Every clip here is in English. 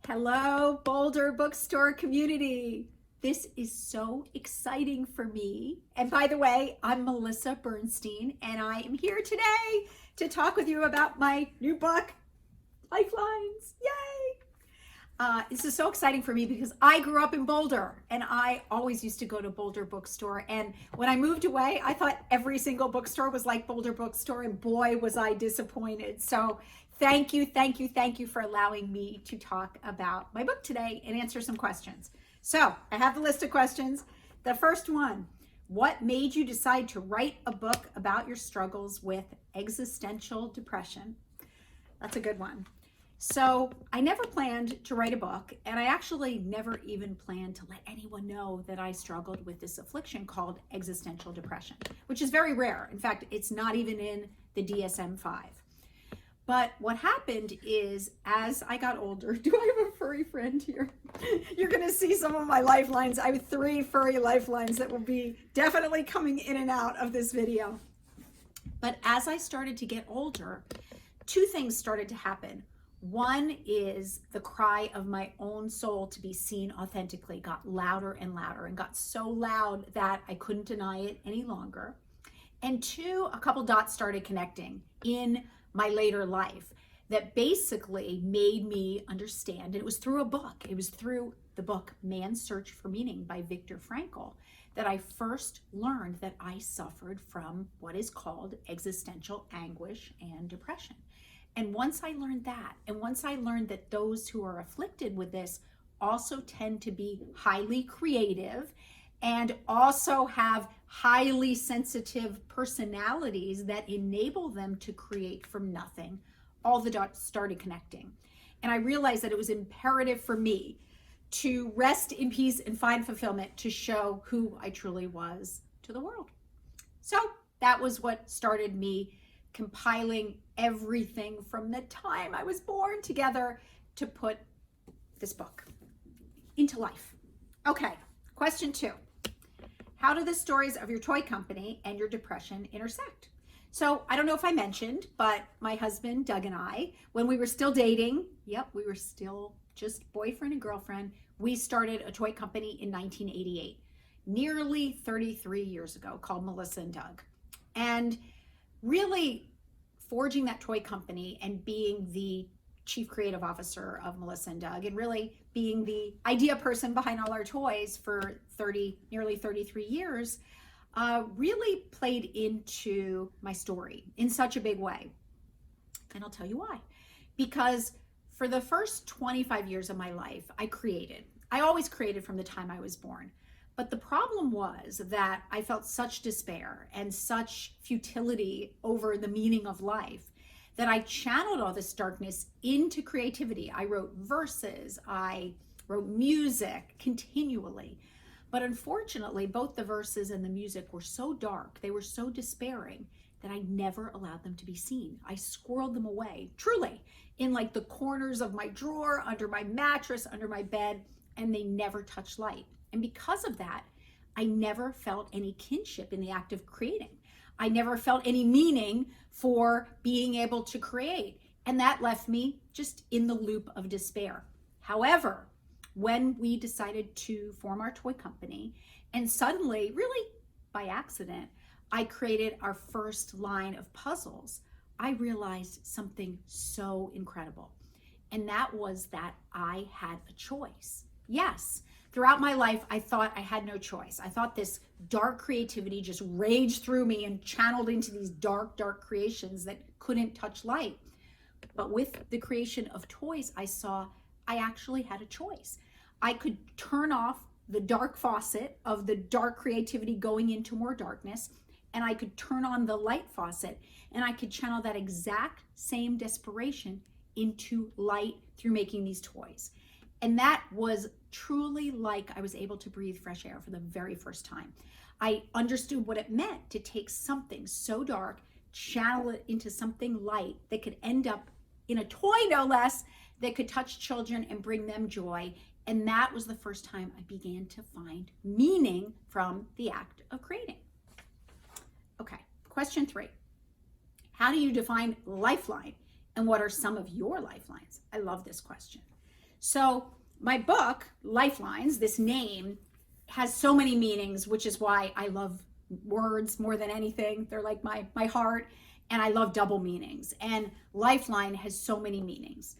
Hello, Boulder Bookstore community. This is so exciting for me. And by the way, I'm Melissa Bernstein, and I am here today to talk with you about my new book, Lifelines. Yay! This is so exciting for me because I grew up in Boulder and I always used to go to Boulder Bookstore. And when I moved away, I thought every single bookstore was like Boulder Bookstore, and boy, was I disappointed. So thank you for allowing me to talk about my book today and answer some questions. So I have the list of questions. The first one, what made you decide to write a book about your struggles with existential depression? That's a good one. So I never planned to write a book, and I actually never even planned to let anyone know that I struggled with this affliction called existential depression, which is very rare. In fact, it's not even in the DSM-5. But what happened is, as I got older, do I have a furry friend here? You're gonna see some of my lifelines. I have 3 furry lifelines that will be definitely coming in and out of this video. But as I started to get older, 2 things started to happen. One is the cry of my own soul to be seen authentically got louder and louder, and got so loud that I couldn't deny it any longer. And 2, a couple dots started connecting in my later life that basically made me understand, and it was through a book. It was through the book Man's Search for Meaning by Viktor Frankl that I first learned that I suffered from what is called existential anguish and depression. And once I learned that, and once I learned that those who are afflicted with this also tend to be highly creative and also have highly sensitive personalities that enable them to create from nothing, all the dots started connecting. And I realized that it was imperative for me to rest in peace and find fulfillment, to show who I truly was to the world. So that was what started me compiling everything from the time I was born together to put this book into life. Okay, question 2. How do the stories of your toy company and your depression intersect? So I don't know if I mentioned, but my husband, Doug, and I, when we were still dating, we were still just boyfriend and girlfriend, we started a toy company in 1988, nearly 33 years ago, called Melissa and Doug. And really forging that toy company and being the chief creative officer of Melissa and Doug, and really being the idea person behind all our toys for nearly 33 years, really played into my story in such a big way. And I'll tell you why. Because for the first 25 years of my life, I created. I always created from the time I was born. But the problem was that I felt such despair and such futility over the meaning of life that I channeled all this darkness into creativity. I wrote verses, I wrote music continually. But unfortunately, both the verses and the music were so dark, they were so despairing, that I never allowed them to be seen. I squirreled them away, truly, in like the corners of my drawer, under my mattress, under my bed, and they never touched light. And because of that, I never felt any kinship in the act of creating. I never felt any meaning for being able to create. And that left me just in the loop of despair. However, when we decided to form our toy company, and suddenly, really by accident, I created our first line of puzzles, I realized something so incredible. And that was that I had a choice. Yes. Throughout my life, I thought I had no choice. I thought this dark creativity just raged through me and channeled into these dark creations that couldn't touch light. But with the creation of toys, I saw I actually had a choice. I could turn off the dark faucet of the dark creativity going into more darkness, and I could turn on the light faucet, and I could channel that exact same desperation into light through making these toys. And that was truly like I was able to breathe fresh air for the very first time. I understood what it meant to take something so dark, channel it into something light that could end up in a toy, no less, that could touch children and bring them joy. And that was the first time I began to find meaning from the act of creating. Okay, question 3. How do you define lifeline? And what are some of your lifelines? I love this question. So my book, Lifelines, this name has so many meanings, which is why I love words more than anything. They're like my heart, and I love double meanings. And lifeline has so many meanings.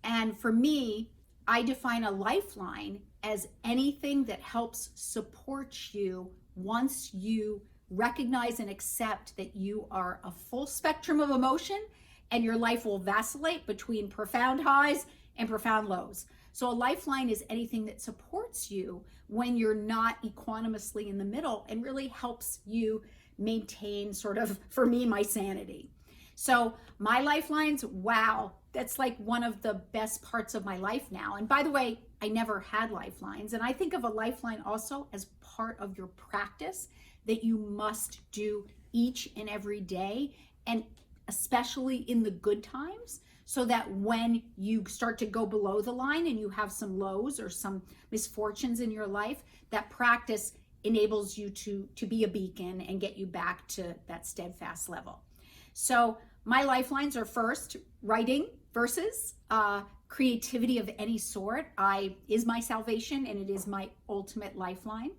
And for me, I define a lifeline as anything that helps support you once you recognize and accept that you are a full spectrum of emotion and your life will vacillate between profound highs and profound lows. So a lifeline is anything that supports you when you're not equanimously in the middle and really helps you maintain sort of, for me, my sanity. So my lifelines, wow, that's like one of the best parts of my life now. And by the way, I never had lifelines. And I think of a lifeline also as part of your practice that you must do each and every day, and especially in the good times, so that when you start to go below the line and you have some lows or some misfortunes in your life, that practice enables you to be a beacon and get you back to that steadfast level. So my lifelines are, first, writing verses, creativity of any sort is my salvation, and it is my ultimate lifeline.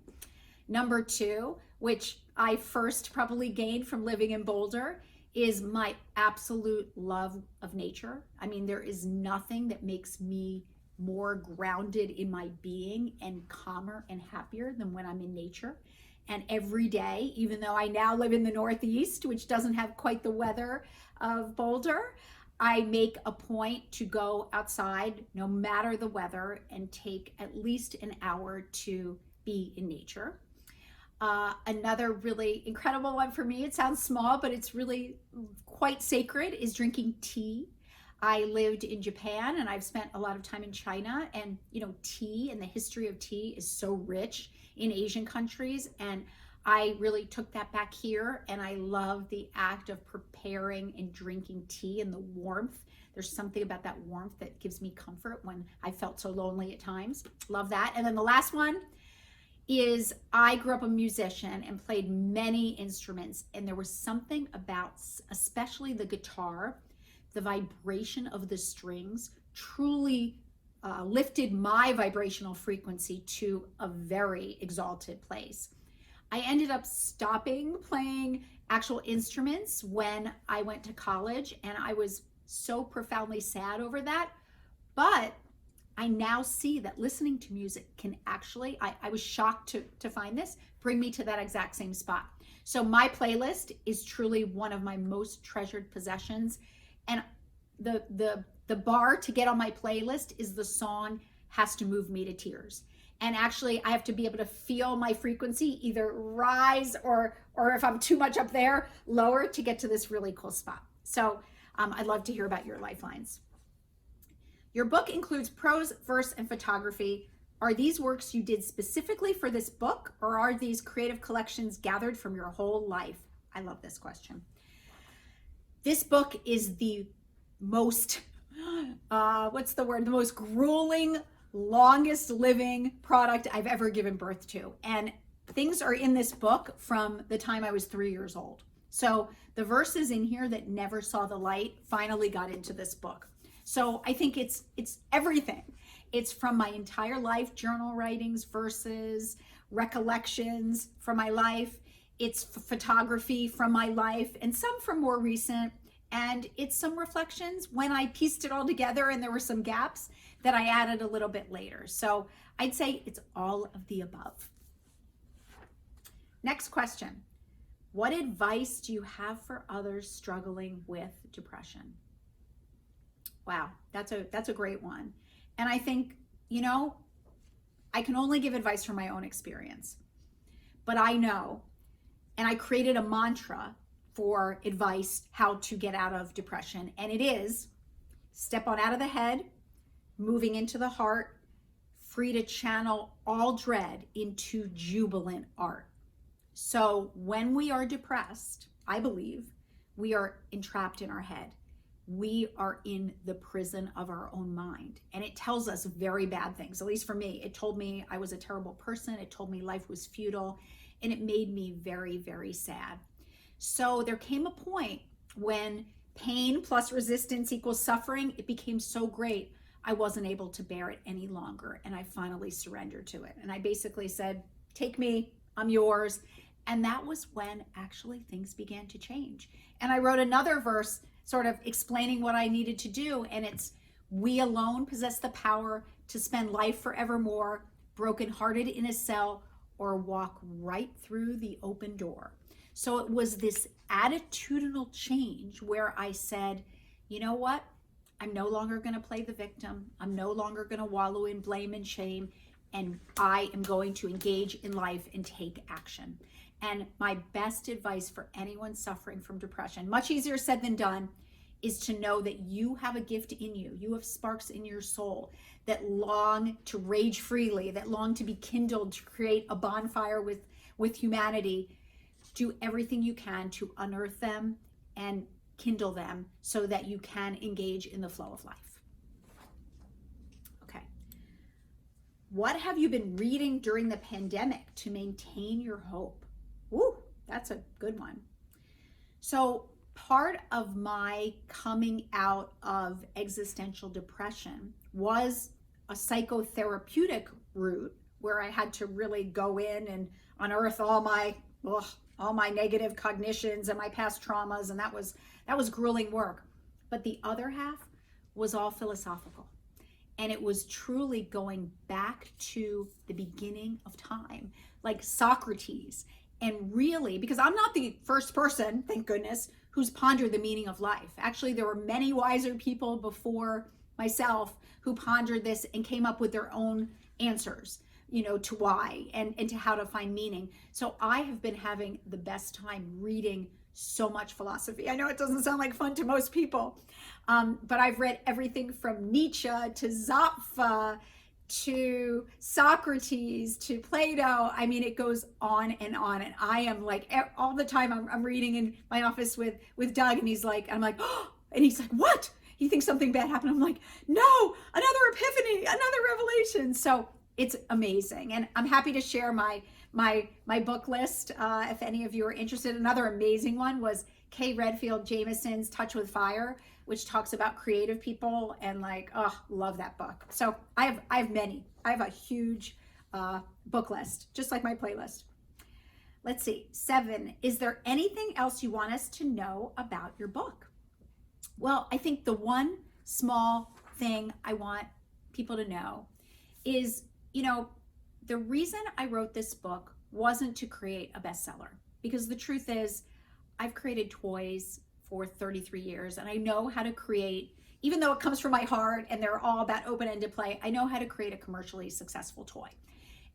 Number 2, which I first probably gained from living in Boulder, is my absolute love of nature. I mean, there is nothing that makes me more grounded in my being and calmer and happier than when I'm in nature. And every day, even though I now live in the Northeast, which doesn't have quite the weather of Boulder, I make a point to go outside no matter the weather and take at least an hour to be in nature. Another really incredible one for me, it sounds small, but it's really quite sacred, is drinking tea. I lived in Japan and I've spent a lot of time in China, and tea and the history of tea is so rich in Asian countries, and I really took that back here, and I love the act of preparing and drinking tea and the warmth. There's something about that warmth that gives me comfort when I felt so lonely at times. Love that. And then the last one is, I grew up a musician and played many instruments, and there was something about, especially the guitar, the vibration of the strings truly lifted my vibrational frequency to a very exalted place. I ended up stopping playing actual instruments when I went to college, and I was so profoundly sad over that. But I now see that listening to music can actually, I was shocked to find this, bring me to that exact same spot. So my playlist is truly one of my most treasured possessions. And the bar to get on my playlist is the song has to move me to tears. And actually I have to be able to feel my frequency either rise or if I'm too much up there, lower, to get to this really cool spot. So I'd love to hear about your lifelines. Your book includes prose, verse, and photography. Are these works you did specifically for this book, or are these creative collections gathered from your whole life? I love this question. This book is the most, the most grueling, longest living product I've ever given birth to. And things are in this book from the time I was 3 years old. So the verses in here that never saw the light finally got into this book. So I think it's everything. It's from my entire life, journal writings, verses, recollections from my life. It's photography from my life, and some from more recent. And it's some reflections when I pieced it all together and there were some gaps that I added a little bit later. So I'd say it's all of the above. Next question. What advice do you have for others struggling with depression? Wow, that's a great one. And I think, I can only give advice from my own experience. But I know, and I created a mantra for advice how to get out of depression. And it is, step on out of the head, moving into the heart, free to channel all dread into jubilant art. So when we are depressed, I believe we are entrapped in our head. We are in the prison of our own mind, and it tells us very bad things. At least for me, it told me I was a terrible person. It told me life was futile, and it made me very, very sad. So there came a point when pain plus resistance equals suffering. It became so great. I wasn't able to bear it any longer, and I finally surrendered to it. And I basically said, take me, I'm yours. And that was when actually things began to change. And I wrote another verse sort of explaining what I needed to do. And it's, we alone possess the power to spend life forevermore, brokenhearted in a cell, or walk right through the open door. So it was this attitudinal change where I said, you know what? I'm no longer going to play the victim. I'm no longer going to wallow in blame and shame. And I am going to engage in life and take action. And my best advice for anyone suffering from depression, much easier said than done, is to know that you have a gift in you. You have sparks in your soul that long to rage freely, that long to be kindled, to create a bonfire with humanity. Do everything you can to unearth them and kindle them so that you can engage in the flow of life. Okay. What have you been reading during the pandemic to maintain your hope? Woo, that's a good one. So part of my coming out of existential depression was a psychotherapeutic route where I had to really go in and unearth all my negative cognitions and my past traumas, and that was grueling work. But the other half was all philosophical, and it was truly going back to the beginning of time, like Socrates. And really, because I'm not the first person, thank goodness, who's pondered the meaning of life. Actually, there were many wiser people before myself who pondered this and came up with their own answers, to why and to how to find meaning. So I have been having the best time reading so much philosophy. I know it doesn't sound like fun to most people, but I've read everything from Nietzsche to Zappa to Socrates to Plato. I mean, it goes on. And I am like, all the time I'm reading in my office with Doug, and I'm like, oh, and he's like, what? He thinks something bad happened. I'm like, no, another epiphany, another revelation. So it's amazing. And I'm happy to share my book list if any of you are interested. Another amazing one was Kay Redfield Jamison's Touch with Fire, which talks about creative people, and love that book. So I have many. I have a huge book list, just like my playlist. Let's see. 7, is there anything else you want us to know about your book? Well, I think the one small thing I want people to know is, the reason I wrote this book wasn't to create a bestseller, because the truth is I've created toys for 33 years, and I know how to create, even though it comes from my heart and they're all about open-ended play, I know how to create a commercially successful toy.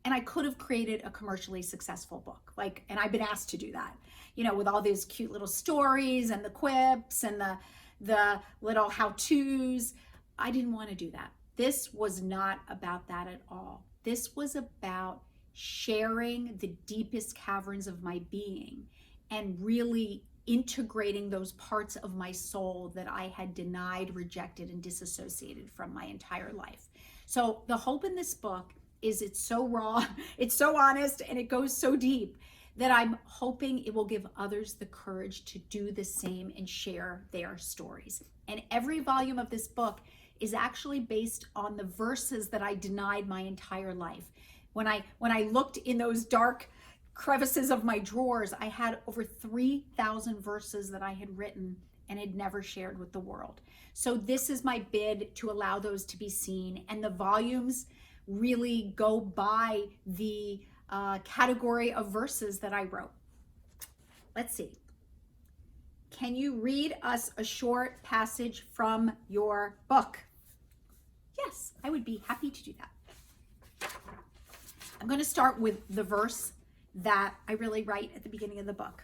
And I could have created a commercially successful book, and I've been asked to do that, with all these cute little stories and the quips and the little how-tos. I didn't want to do that. This was not about that at all. This was about sharing the deepest caverns of my being and really integrating those parts of my soul that I had denied, rejected, and disassociated from my entire life. So the hope in this book is it's so raw, it's so honest, and it goes so deep that I'm hoping it will give others the courage to do the same and share their stories. And every volume of this book is actually based on the verses that I denied my entire life. When I looked in those dark crevices of my drawers, I had over 3,000 verses that I had written and had never shared with the world. So this is my bid to allow those to be seen. And the volumes really go by the category of verses that I wrote. Let's see. Can you read us a short passage from your book? Yes, I would be happy to do that. I'm going to start with the verse that I really write at the beginning of the book.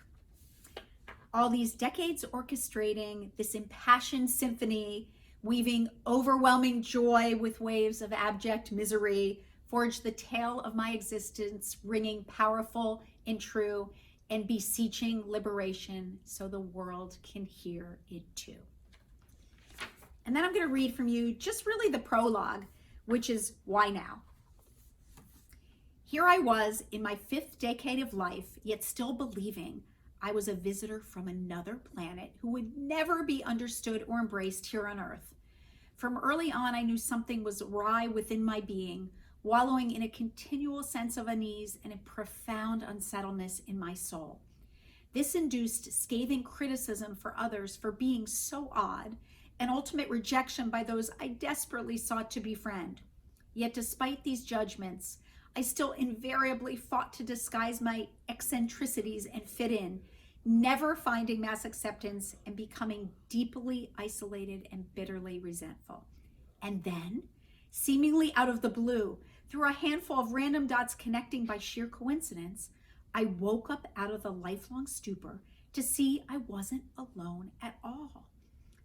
All these decades orchestrating this impassioned symphony, weaving overwhelming joy with waves of abject misery, forged the tale of my existence, ringing powerful and true, and beseeching liberation so the world can hear it too. And then I'm going to read from you just really the prologue, which is Why Now? Here I was in my 5th decade of life, yet still believing I was a visitor from another planet who would never be understood or embraced here on Earth. From early on, I knew something was awry within my being, wallowing in a continual sense of unease and a profound unsettledness in my soul. This induced scathing criticism for others for being so odd, and ultimate rejection by those I desperately sought to befriend. Yet despite these judgments, I still invariably fought to disguise my eccentricities and fit in, never finding mass acceptance and becoming deeply isolated and bitterly resentful. And then, seemingly out of the blue, through a handful of random dots connecting by sheer coincidence, I woke up out of the lifelong stupor to see I wasn't alone at all.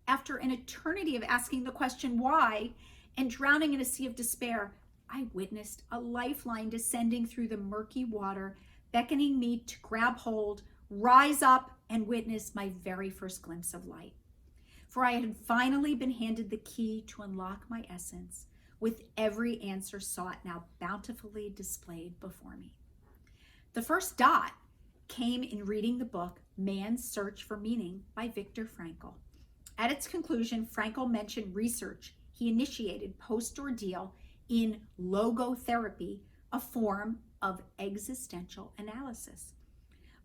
After an eternity of asking the question why and drowning in a sea of despair, I witnessed a lifeline descending through the murky water, beckoning me to grab hold, rise up, and witness my very first glimpse of light. For I had finally been handed the key to unlock my essence, with every answer sought now bountifully displayed before me. The first dot came in reading the book Man's Search for Meaning by Viktor Frankl. At its conclusion, Frankl mentioned research he initiated post-ordeal in logotherapy, a form of existential analysis.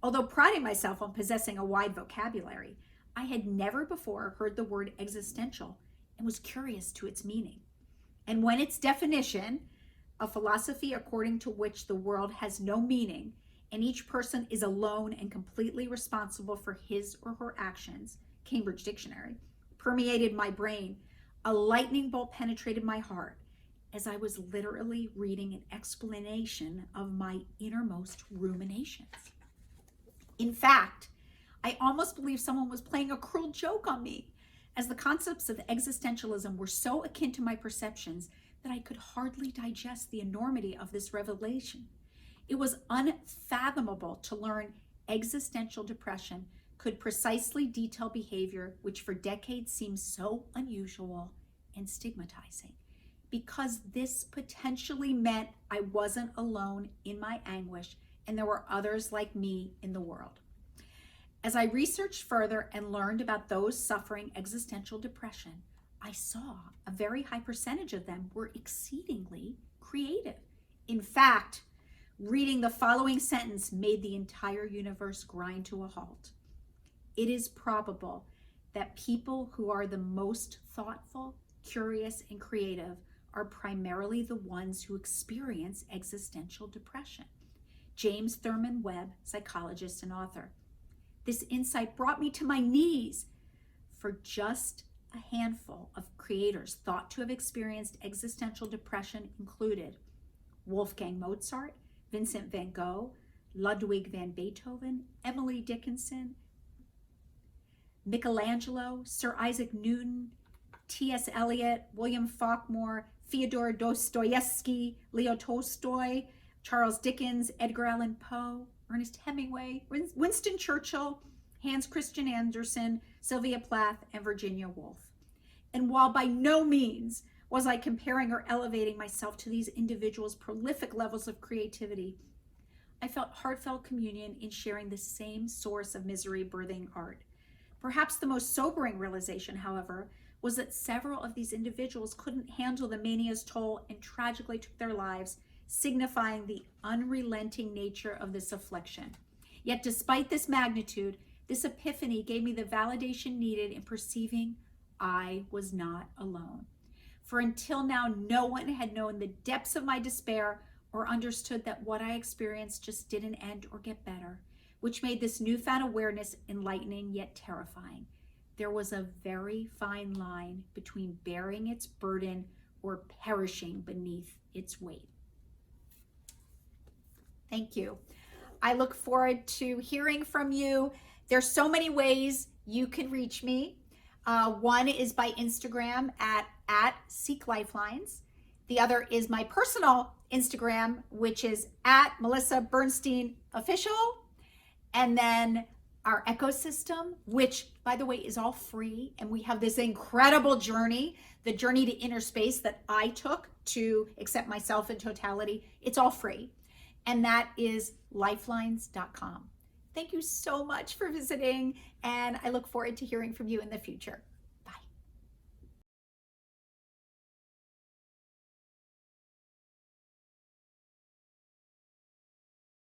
Although priding myself on possessing a wide vocabulary, I had never before heard the word existential and was curious to its meaning. And when its definition, a philosophy according to which the world has no meaning and each person is alone and completely responsible for his or her actions, Cambridge Dictionary, permeated my brain, a lightning bolt penetrated my heart as I was literally reading an explanation of my innermost ruminations. In fact, I almost believe someone was playing a cruel joke on me, as the concepts of existentialism were so akin to my perceptions that I could hardly digest the enormity of this revelation. It was unfathomable to learn existential depression could precisely detail behavior which for decades seemed so unusual and stigmatizing, because this potentially meant I wasn't alone in my anguish and there were others like me in the world. As I researched further and learned about those suffering existential depression, I saw a very high percentage of them were exceedingly creative. In fact, reading the following sentence made the entire universe grind to a halt. It is probable that people who are the most thoughtful, curious, and creative are primarily the ones who experience existential depression. James Thurman Webb, psychologist and author. This insight brought me to my knees, for just a handful of creators thought to have experienced existential depression included Wolfgang Mozart, Vincent van Gogh, Ludwig van Beethoven, Emily Dickinson, Michelangelo, Sir Isaac Newton, T.S. Eliot, William Faulkner, Fyodor Dostoevsky, Leo Tolstoy, Charles Dickens, Edgar Allan Poe, Ernest Hemingway, Winston Churchill, Hans Christian Andersen, Sylvia Plath, and Virginia Woolf. And while by no means was I comparing or elevating myself to these individuals' prolific levels of creativity, I felt heartfelt communion in sharing the same source of misery birthing art. Perhaps the most sobering realization, however, was that several of these individuals couldn't handle the mania's toll and tragically took their lives, signifying the unrelenting nature of this affliction. Yet despite this magnitude, this epiphany gave me the validation needed in perceiving I was not alone. For until now, no one had known the depths of my despair or understood that what I experienced just didn't end or get better, which made this newfound awareness enlightening yet terrifying. There was a very fine line between bearing its burden or perishing beneath its weight. Thank you. I look forward to hearing from you. There's so many ways you can reach me. One is by Instagram at Seek Lifelines. The other is my personal Instagram, which is at Melissa Bernstein Official. And then our ecosystem, which by the way is all free. And we have this incredible journey, the journey to inner space that I took to accept myself in totality. It's all free. And that is lifelines.com. Thank you so much for visiting, and I look forward to hearing from you in the future.